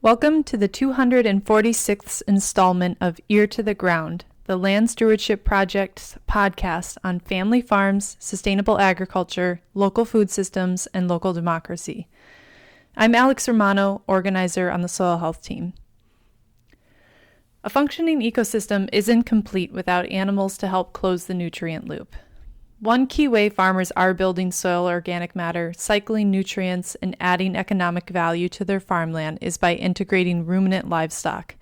Welcome to the 246th installment of Ear to the Ground, the Land Stewardship Project's podcast on family farms, sustainable agriculture, local food systems, and local democracy. I'm Alex Romano, organizer on the soil health team. A functioning ecosystem isn't complete without animals to help close the nutrient loop. One key way farmers are building soil organic matter, cycling nutrients, and adding economic value to their farmland is by integrating ruminant livestock,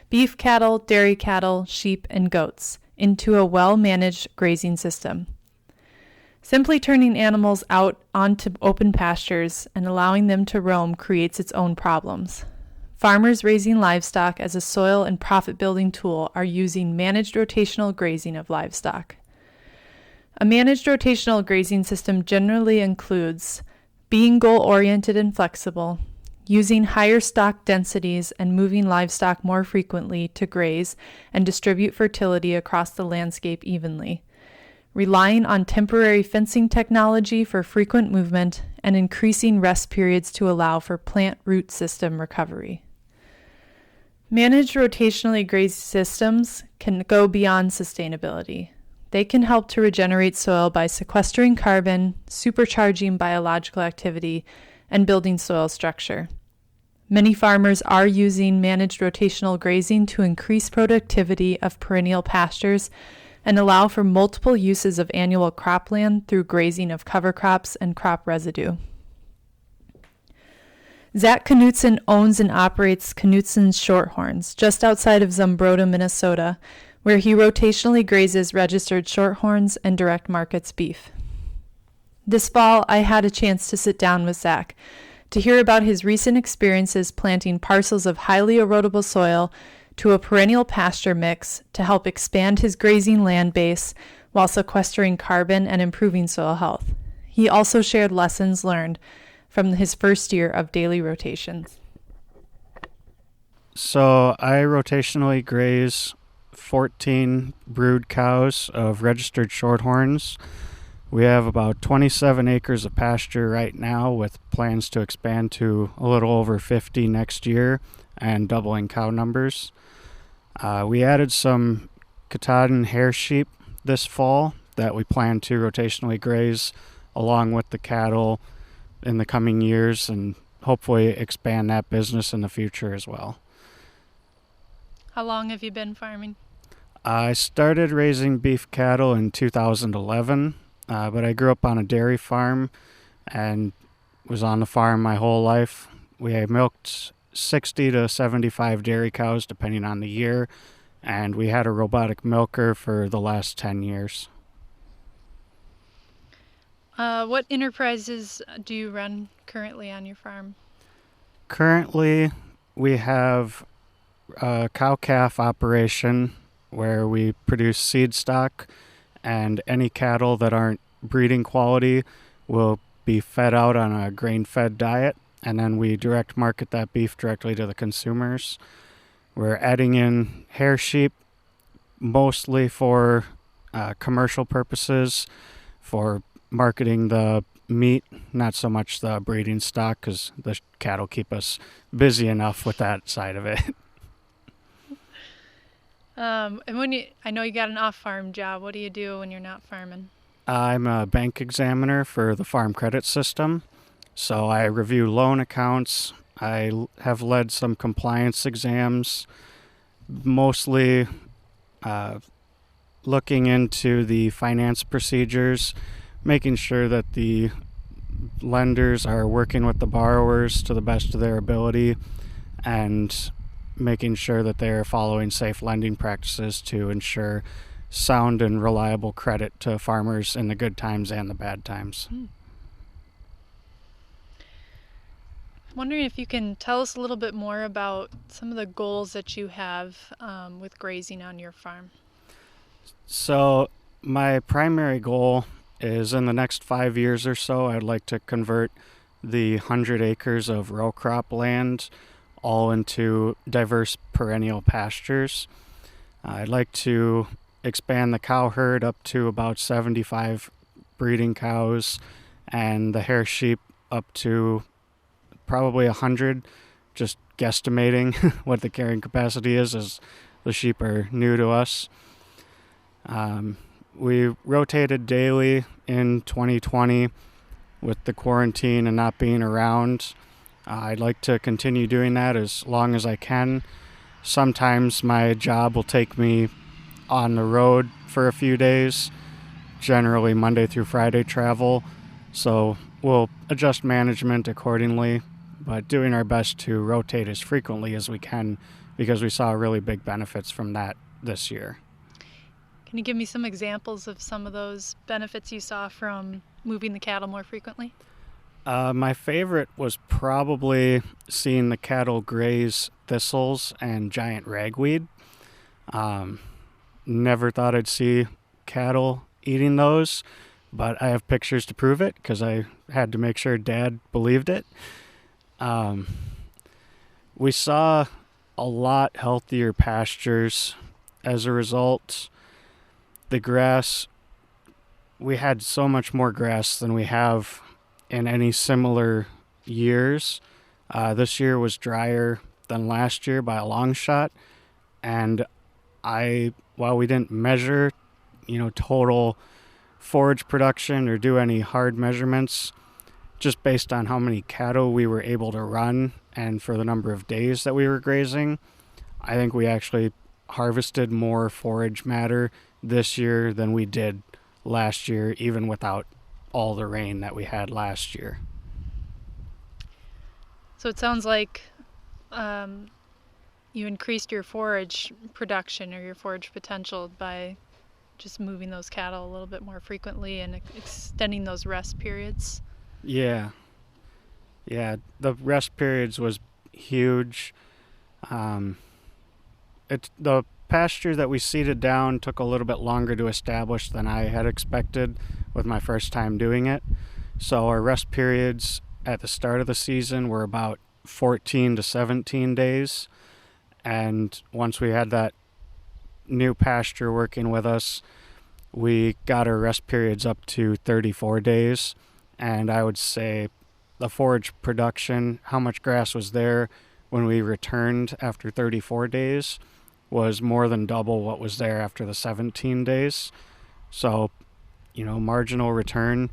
beef cattle, dairy cattle, sheep, and goats, into a well-managed grazing system. Simply turning animals out onto open pastures and allowing them to roam creates its own problems. Farmers raising livestock as a soil and profit-building tool are using managed rotational grazing of livestock. A managed rotational grazing system generally includes being goal-oriented and flexible, using higher stock densities and moving livestock more frequently to graze and distribute fertility across the landscape evenly, relying on temporary fencing technology for frequent movement, and increasing rest periods to allow for plant root system recovery. Managed rotationally grazed systems can go beyond sustainability. They can help to regenerate soil by sequestering carbon, supercharging biological activity, and building soil structure. Many farmers are using managed rotational grazing to increase productivity of perennial pastures and allow for multiple uses of annual cropland through grazing of cover crops and crop residue. Zach Knutson owns and operates Knutson's Shorthorns just outside of Zumbrota, Minnesota, where he rotationally grazes registered shorthorns and direct markets beef. This fall, I had a chance to sit down with Zach to hear about his recent experiences planting parcels of highly erodible soil to a perennial pasture mix to help expand his grazing land base while sequestering carbon and improving soil health. He also shared lessons learned from his first year of daily rotations. So I rotationally graze 14 brood cows of registered shorthorns. We have about 27 acres of pasture right now with plans to expand to a little over 50 next year and doubling cow numbers. We added some Katahdin hair sheep this fall that we plan to rotationally graze along with the cattle in the coming years and hopefully expand that business in the future as well. How long have you been farming? I started raising beef cattle in 2011, but I grew up on a dairy farm and was on the farm my whole life. We had milked 60 to 75 dairy cows depending on the year, and we had a robotic milker for the last 10 years. What enterprises do you run currently on your farm? Currently, we have a cow-calf operation where we produce seed stock, and any cattle that aren't breeding quality will be fed out on a grain-fed diet, and then we direct market that beef directly to the consumers. We're adding in hair sheep mostly for commercial purposes, for marketing the meat, not so much the breeding stock, because the cattle keep us busy enough with that side of it. And I know you got an off-farm job. What do you do when you're not farming? I'm a bank examiner for the farm credit system, so I review loan accounts. I have led some compliance exams, mostly looking into the finance procedures, making sure that the lenders are working with the borrowers to the best of their ability, and making sure that they're following safe lending practices to ensure sound and reliable credit to farmers in the good times and the bad times. I'm wondering if you can tell us a little bit more about some of the goals that you have with grazing on your farm. So my primary goal is in the next 5 years or so, I'd like to convert the 100 acres of row crop land all into diverse perennial pastures. I'd like to expand the cow herd up to about 75 breeding cows and the hair sheep up to probably 100, just guesstimating what the carrying capacity is, as the sheep are new to us. We rotated daily in 2020 with the quarantine and not being around. I'd like to continue doing that as long as I can. Sometimes my job will take me on the road for a few days, generally Monday through Friday travel, so we'll adjust management accordingly, but doing our best to rotate as frequently as we can because we saw really big benefits from that this year. Can you give me some examples of some of those benefits you saw from moving the cattle more frequently? My favorite was probably seeing the cattle graze thistles and giant ragweed. Never thought I'd see cattle eating those, but I have pictures to prove it because I had to make sure Dad believed it. We saw a lot healthier pastures as a result. The grass, we had so much more grass than we have in any similar years. This year was drier than last year by a long shot, and while we didn't measure, total forage production or do any hard measurements, just based on how many cattle we were able to run and for the number of days that we were grazing, I think we actually harvested more forage matter this year than we did last year, even without all the rain that we had last year. So it sounds like you increased your forage production or your forage potential by just moving those cattle a little bit more frequently and extending those rest periods. Yeah, the rest periods was huge. The pasture that we seeded down took a little bit longer to establish than I had expected with my first time doing it. So our rest periods at the start of the season were about 14 to 17 days. And once we had that new pasture working with us, we got our rest periods up to 34 days. And I would say the forage production, how much grass was there when we returned after 34 days, was more than double what was there after the 17 days. So, marginal return.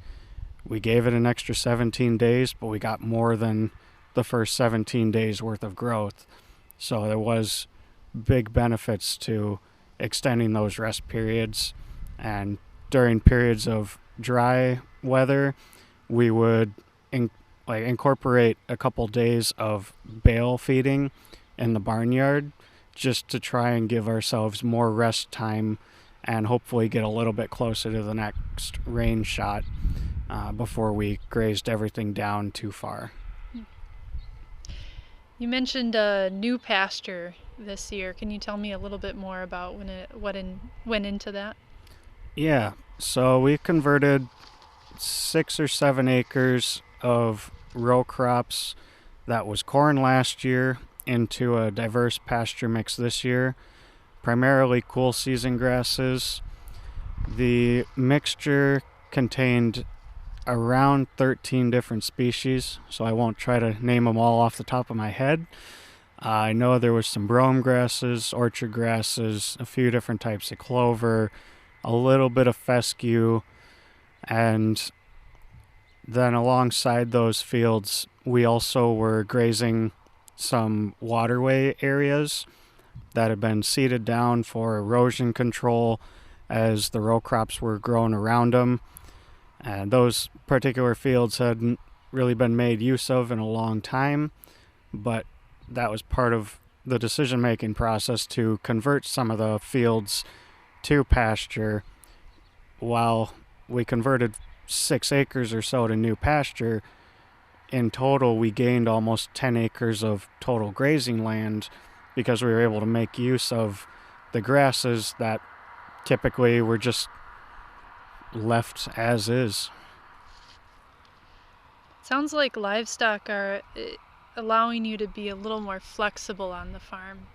We gave it an extra 17 days, but we got more than the first 17 days worth of growth. So there was big benefits to extending those rest periods. And during periods of dry weather, we would incorporate a couple days of bale feeding in the barnyard just to try and give ourselves more rest time and hopefully get a little bit closer to the next rain shot before we grazed everything down too far. You mentioned a new pasture this year. Can you tell me a little bit more about what went into that? Yeah, so we converted 6 or 7 acres of row crops that was corn last year into a diverse pasture mix this year, primarily cool season grasses. The mixture contained around 13 different species, so I won't try to name them all off the top of my head. I know there was some brome grasses, orchard grasses, a few different types of clover, a little bit of fescue, and then alongside those fields, we also were grazing some waterway areas that had been seeded down for erosion control as the row crops were growing around them. And those particular fields hadn't really been made use of in a long time, but that was part of the decision-making process to convert some of the fields to pasture. While we converted 6 acres or so to new pasture, in total we gained almost 10 acres of total grazing land because we were able to make use of the grasses that typically were just left as is. Sounds like livestock are allowing you to be a little more flexible on the farm.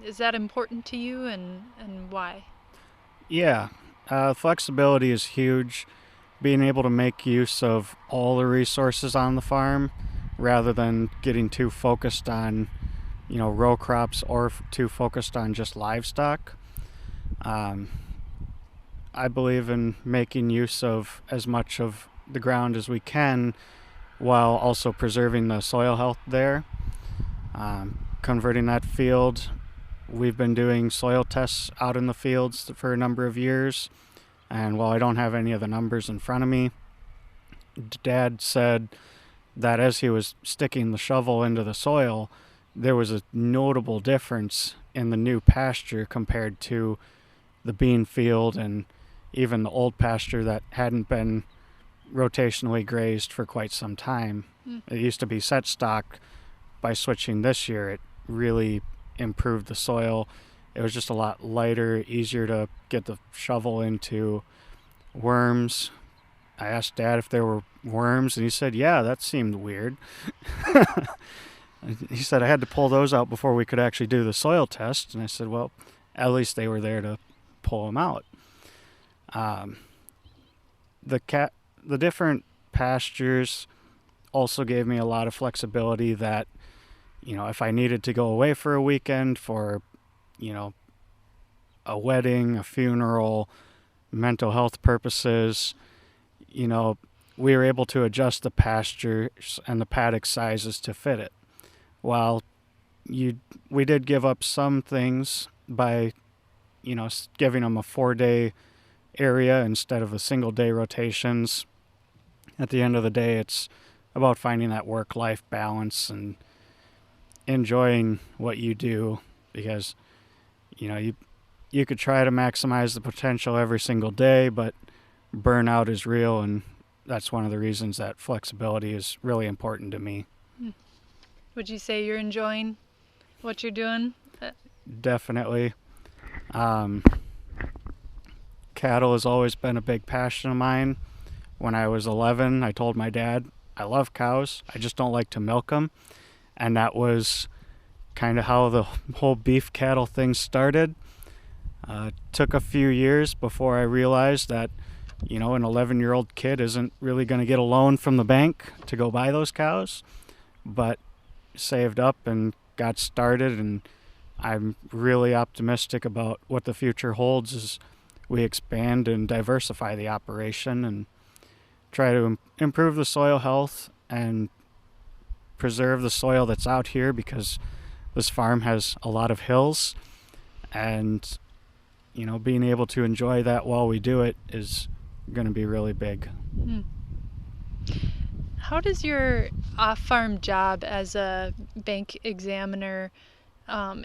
Is that important to you, and why? Yeah, flexibility is huge. Being able to make use of all the resources on the farm rather than getting too focused on, row crops or too focused on just livestock. I believe in making use of as much of the ground as we can while also preserving the soil health there. Converting that field, we've been doing soil tests out in the fields for a number of years, and while I don't have any of the numbers in front of me, Dad said that as he was sticking the shovel into the soil, there was a notable difference in the new pasture compared to the bean field and even the old pasture that hadn't been rotationally grazed for quite some time. It used to be set stock. By switching this year, it really improved the soil. It was just a lot lighter, easier to get the shovel into. Worms, I asked Dad if there were worms, and he said, yeah, that seemed weird. He said I had to pull those out before we could actually do the soil test, and I said, well, at least they were there to pull them out. The different pastures also gave me a lot of flexibility that, if I needed to go away for a weekend for, a wedding, a funeral, mental health purposes, we were able to adjust the pastures and the paddock sizes to fit it. While we did give up some things by, giving them a 4-day area instead of a single-day rotations. At the end of the day, it's about finding that work-life balance and enjoying what you do, because, you could try to maximize the potential every single day, but burnout is real, and that's one of the reasons that flexibility is really important to me. Would you say you're enjoying what you're doing? Definitely. Cattle has always been a big passion of mine. When I was 11, I told my dad, I love cows, I just don't like to milk them. And that was kind of how the whole beef cattle thing started. Took a few years before I realized that, an 11-year-old kid isn't really going to get a loan from the bank to go buy those cows. But saved up and got started, and I'm really optimistic about what the future holds as we expand and diversify the operation and try to improve the soil health and preserve the soil that's out here, because this farm has a lot of hills, and being able to enjoy that while we do it is going to be really big. How does your off-farm job as a bank examiner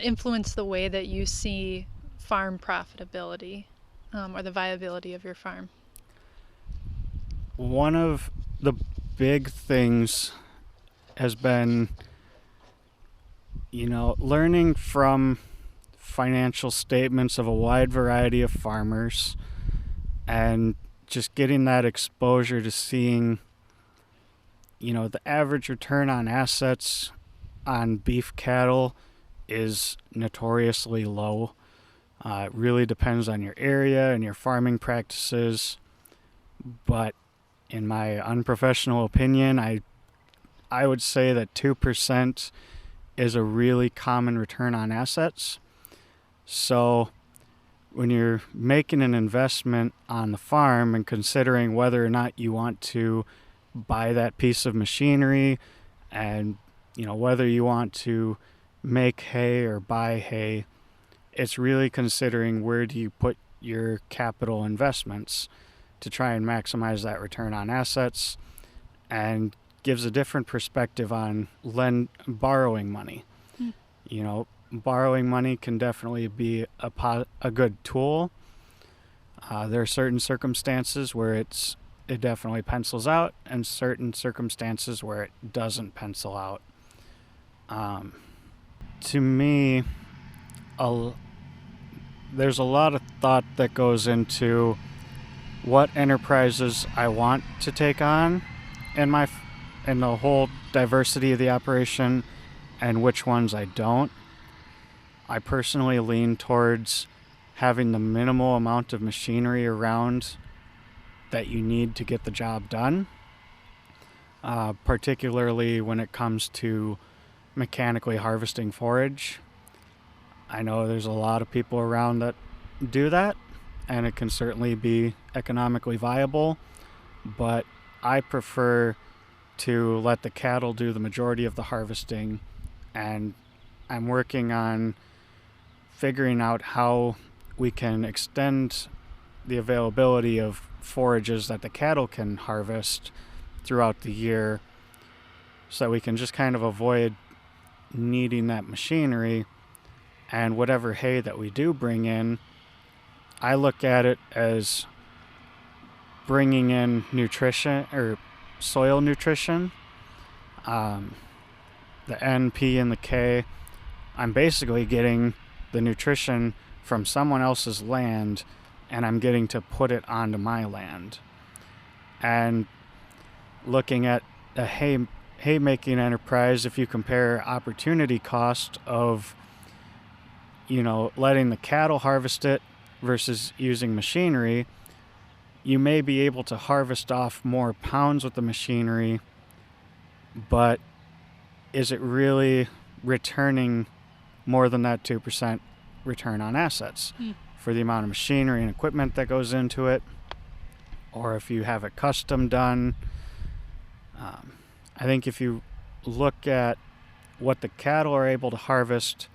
influence the way that you see farm profitability or the viability of your farm? One of the big things has been, learning from financial statements of a wide variety of farmers and just getting that exposure to seeing, the average return on assets on beef cattle is notoriously low. It really depends on your area and your farming practices, but in my unprofessional opinion, I would say that 2% is a really common return on assets. So when you're making an investment on the farm and considering whether or not you want to buy that piece of machinery and, whether you want to make hay or buy hay, it's really considering where do you put your capital investments to try and maximize that return on assets, and gives a different perspective on borrowing money. Borrowing money can definitely be a good tool. There are certain circumstances where it definitely pencils out, and certain circumstances where it doesn't pencil out. To me, there's a lot of thought that goes into what enterprises I want to take on in the whole diversity of the operation, and which ones I don't. I personally lean towards having the minimal amount of machinery around that you need to get the job done. particularly when it comes to mechanically harvesting forage. I know there's a lot of people around that do that, and it can certainly be economically viable, but I prefer to let the cattle do the majority of the harvesting, and I'm working on figuring out how we can extend the availability of forages that the cattle can harvest throughout the year so that we can just kind of avoid needing that machinery. And whatever hay that we do bring in, I look at it as bringing in nutrition or soil nutrition. The N, P, and the K, I'm basically getting the nutrition from someone else's land, and I'm getting to put it onto my land. And looking at a haymaking enterprise, if you compare opportunity cost of, letting the cattle harvest it versus using machinery, you may be able to harvest off more pounds with the machinery, but is it really returning more than that 2% return on assets for the amount of machinery and equipment that goes into it? Or if you have it custom done, I think if you look at what the cattle are able to harvest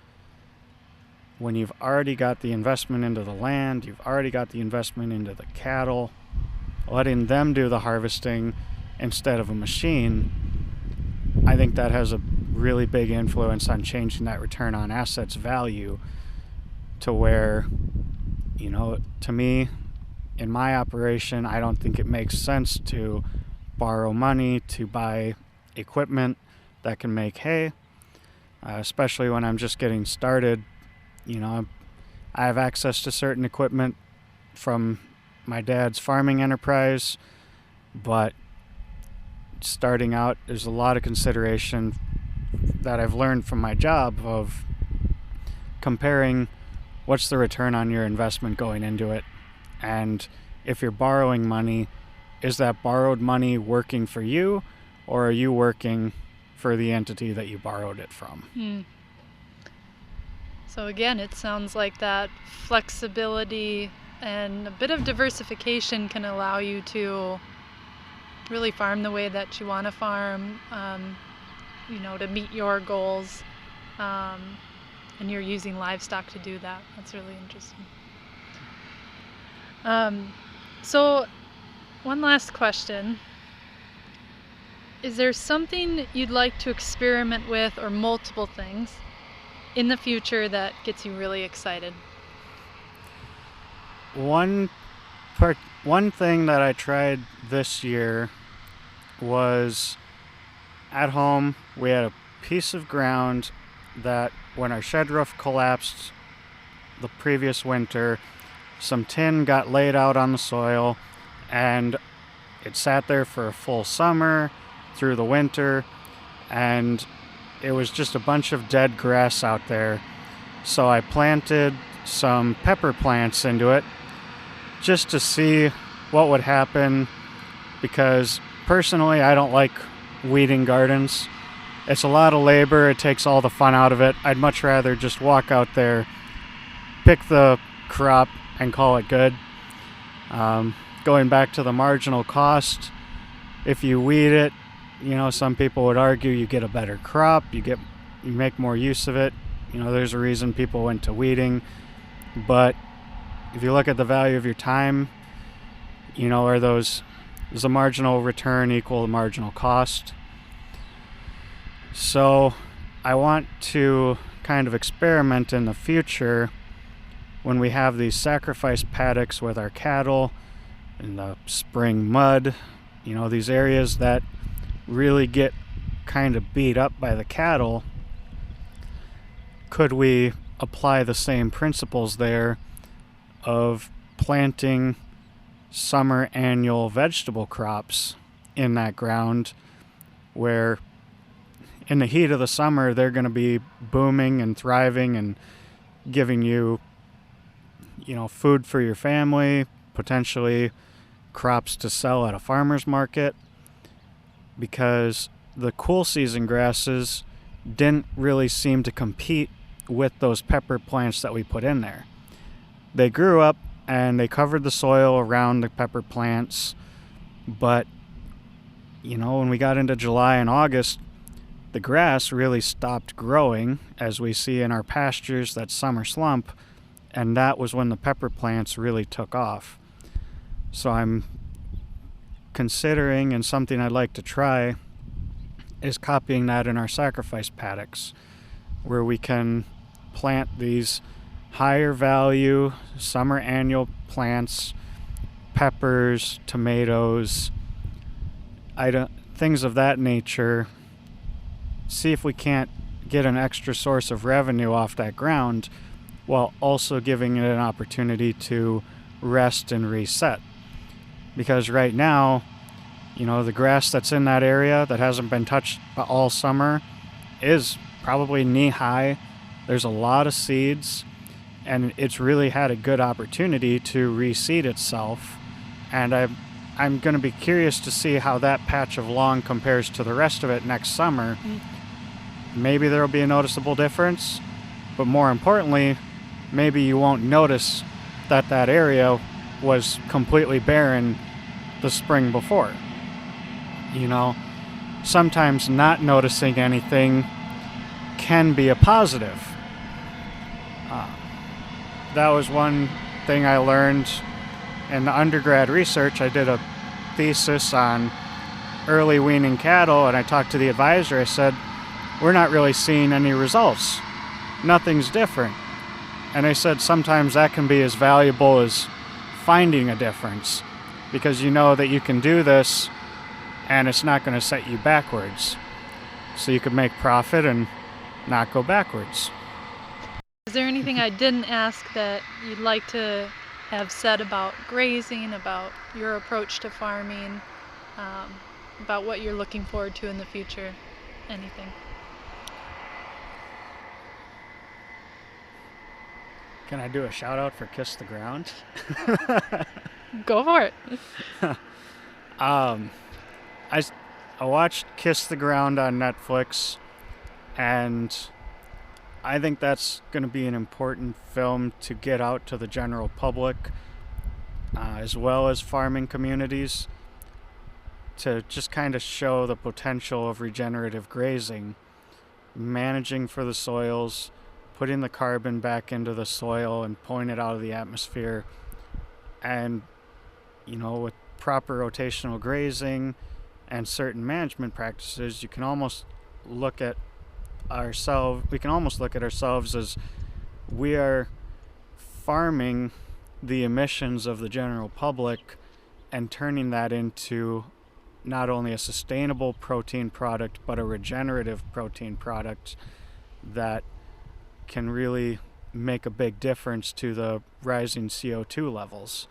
when you've already got the investment into the land, you've already got the investment into the cattle, letting them do the harvesting instead of a machine, I think that has a really big influence on changing that return on assets value to where, to me, in my operation, I don't think it makes sense to borrow money to buy equipment that can make hay, especially when I'm just getting started. I have access to certain equipment from my dad's farming enterprise, but starting out, there's a lot of consideration that I've learned from my job of comparing what's the return on your investment going into it, and if you're borrowing money, is that borrowed money working for you, or are you working for the entity that you borrowed it from? So again, it sounds like that flexibility and a bit of diversification can allow you to really farm the way that you want to farm, to meet your goals, and you're using livestock to do that. That's really interesting. So one last question. Is there something you'd like to experiment with, or multiple things, in the future that gets you really excited? One thing that I tried this year was at home. We had a piece of ground that when our shed roof collapsed the previous winter, some tin got laid out on the soil, and it sat there for a full summer through the winter, and it was just a bunch of dead grass out there. So I planted some pepper plants into it just to see what would happen, because personally I don't like weeding gardens. It's a lot of labor. It takes all the fun out of it. I'd much rather just walk out there, pick the crop, and call it good. Going back to the marginal cost, if you weed it, some people would argue you get a better crop, you make more use of it. There's a reason people went to weeding. But if you look at the value of your time, does the marginal return equal the marginal cost? So I want to kind of experiment in the future when we have these sacrifice paddocks with our cattle in the spring mud, these areas that really get kind of beat up by the cattle. Could we apply the same principles there of planting summer annual vegetable crops in that ground, where in the heat of the summer they're going to be booming and thriving and giving you, food for your family, potentially crops to sell at a farmer's market. because the cool season grasses didn't really seem to compete with those pepper plants that we put in there. They grew up and they covered the soil around the pepper plants, but when we got into July and August, the grass really stopped growing, as we see in our pastures, that summer slump, and that was when the pepper plants really took off. So I'm considering, and something I'd like to try, is copying that in our sacrifice paddocks, where we can plant these higher value summer annual plants, peppers, tomatoes, things of that nature. See if we can't get an extra source of revenue off that ground while also giving it an opportunity to rest and reset. Because right now, the grass that's in that area that hasn't been touched all summer is probably knee high. There's a lot of seeds, and it's really had a good opportunity to reseed itself. And I'm going to be curious to see how that patch of lawn compares to the rest of it next summer. Maybe there will be a noticeable difference, but more importantly, maybe you won't notice that area was completely barren the spring before. Sometimes not noticing anything can be a positive. That was one thing I learned in the undergrad research. I did a thesis on early weaning cattle, and I talked to the advisor. I said, we're not really seeing any results. Nothing's different. And I said sometimes that can be as valuable as finding a difference, because you know that you can do this and it's not going to set you backwards. So you can make profit and not go backwards. Is there anything I didn't ask that you'd like to have said about grazing, about your approach to farming, about what you're looking forward to in the future? Anything? Can I do a shout out for Kiss the Ground? Go for it. I watched Kiss the Ground on Netflix, and I think that's going to be an important film to get out to the general public, as well as farming communities, to just kind of show the potential of regenerative grazing, managing for the soils, putting the carbon back into the soil and pulling it out of the atmosphere. And, with proper rotational grazing and certain management practices, we can almost look at ourselves as we are farming the emissions of the general public and turning that into not only a sustainable protein product, but a regenerative protein product that can really make a big difference to the rising CO2 levels.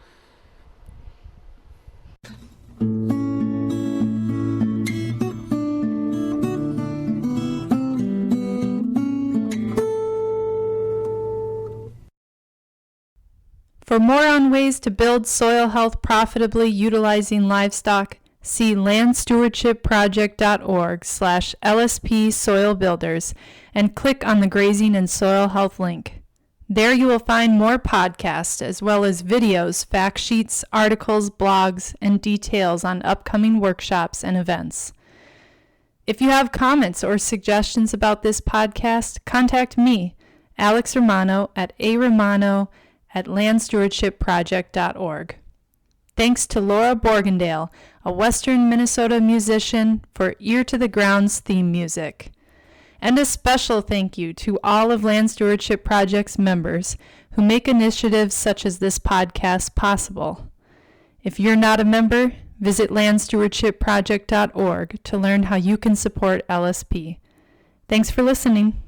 For more on ways to build soil health profitably utilizing livestock, see landstewardshipproject.org/LSP Soil Builders and click on the Grazing and Soil Health link. There you will find more podcasts as well as videos, fact sheets, articles, blogs, and details on upcoming workshops and events. If you have comments or suggestions about this podcast, contact me, Alex Romano, at aromano@landstewardshipproject.org. Thanks to Laura Borgendale, a Western Minnesota musician, for Ear to the Ground's theme music. And a special thank you to all of Land Stewardship Project's members who make initiatives such as this podcast possible. If you're not a member, visit landstewardshipproject.org to learn how you can support LSP. Thanks for listening.